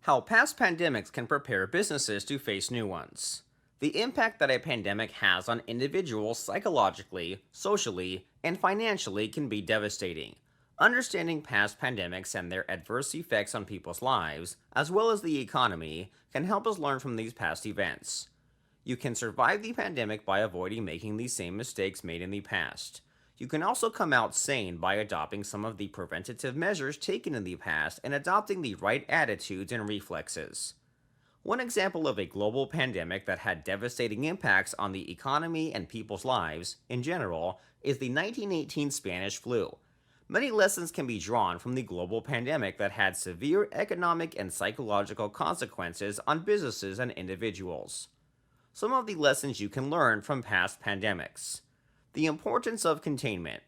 How past pandemics can prepare businesses to face new ones. The impact that a pandemic has on individuals psychologically, socially, and financially can be devastating. Understanding past pandemics and their adverse effects on people's lives, as well as the economy, can help us learn from these past events. You can survive the pandemic by avoiding making the same mistakes made in the past. You can also come out sane by adopting some of the preventative measures taken in the past and adopting the right attitudes and reflexes. One example of a global pandemic that had devastating impacts on the economy and people's lives, in general, is the 1918 Spanish flu. Many lessons can be drawn from the global pandemic that had severe economic and psychological consequences on businesses and individuals. Some of the lessons you can learn from past pandemics. The importance of containment.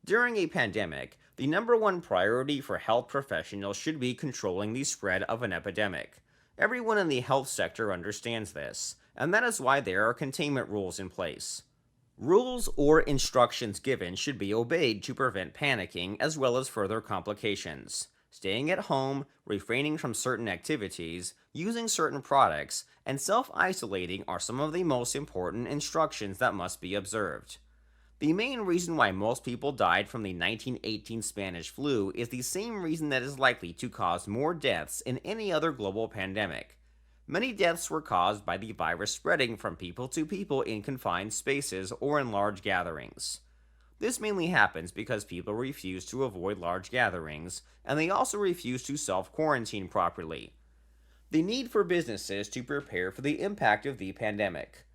During a pandemic, the number one priority for health professionals should be controlling the spread of an epidemic. Everyone in the health sector understands this, and that is why there are containment rules in place. Rules or instructions given should be obeyed to prevent panicking as well as further complications. Staying at home, refraining from certain activities, using certain products, and self-isolating are some of the most important instructions that must be observed. The main reason why most people died from the 1918 Spanish flu is the same reason that is likely to cause more deaths in any other global pandemic. Many deaths were caused by the virus spreading from people to people in confined spaces or in large gatherings. This mainly happens because people refuse to avoid large gatherings, and they also refuse to self-quarantine properly. The need for businesses to prepare for the impact of the pandemic.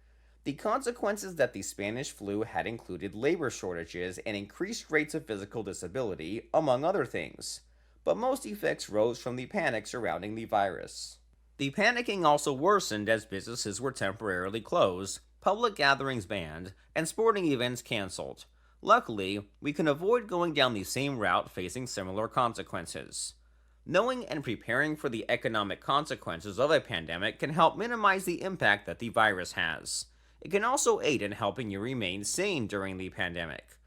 The consequences that the Spanish flu had included labor shortages and increased rates of physical disability, among other things. But most effects rose from the panic surrounding the virus. The panicking also worsened as businesses were temporarily closed, public gatherings banned, and sporting events canceled. Luckily, we can avoid going down the same route facing similar consequences. Knowing and preparing for the economic consequences of a pandemic can help minimize the impact that the virus has. It can also aid in helping you remain sane during the pandemic.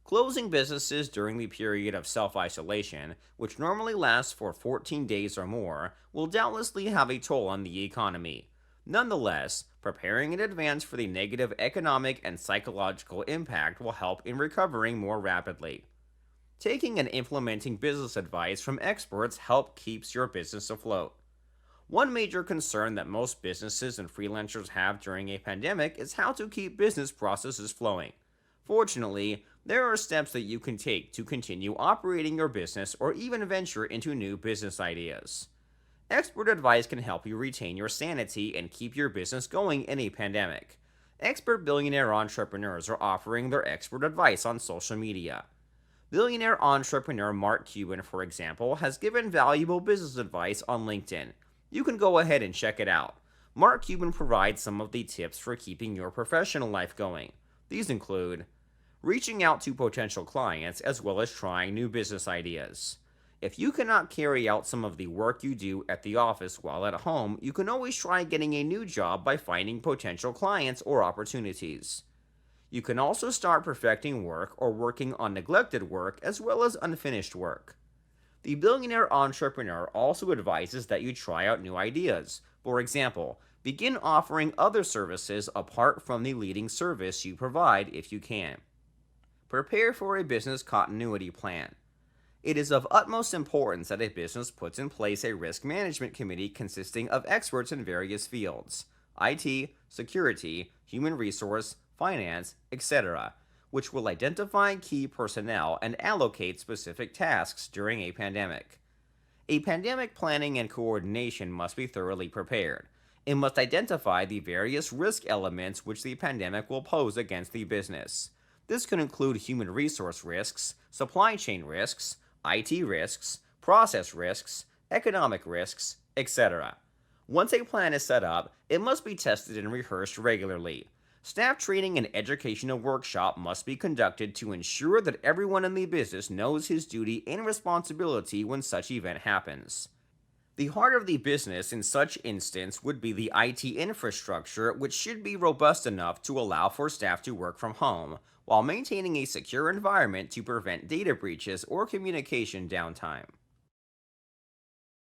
Closing businesses during the period of self-isolation, which normally lasts for 14 days or more, will doubtlessly have a toll on the economy. Nonetheless, preparing in advance for the negative economic and psychological impact will help in recovering more rapidly. Taking and implementing business advice from experts help keeps your business afloat. One major concern that most businesses and freelancers have during a pandemic is how to keep business processes flowing. Fortunately, there are steps that you can take to continue operating your business or even venture into new business ideas. Expert advice can help you retain your sanity and keep your business going in a pandemic. Expert billionaire entrepreneurs are offering their expert advice on social media. Billionaire entrepreneur Mark Cuban, for example, has given valuable business advice on LinkedIn. You can go ahead and check it out. Mark Cuban provides some of the tips for keeping your professional life going. These include reaching out to potential clients as well as trying new business ideas. If you cannot carry out some of the work you do at the office while at home, you can always try getting a new job by finding potential clients or opportunities. You can also start perfecting work or working on neglected work as well as unfinished work. The billionaire entrepreneur also advises that you try out new ideas. For example, begin offering other services apart from the leading service you provide if you can. Prepare for a business continuity plan. It is of utmost importance that a business puts in place a risk management committee consisting of experts in various fields: IT, security, human resource, finance, etc., which will identify key personnel and allocate specific tasks during a pandemic. A pandemic planning and coordination must be thoroughly prepared. It must identify the various risk elements which the pandemic will pose against the business. This could include human resource risks, supply chain risks, IT risks, process risks, economic risks, etc. Once a plan is set up, it must be tested and rehearsed regularly. Staff training and educational workshop must be conducted to ensure that everyone in the business knows his duty and responsibility when such event happens. The heart of the business in such instance would be the IT infrastructure, which should be robust enough to allow for staff to work from home, while maintaining a secure environment to prevent data breaches or communication downtime.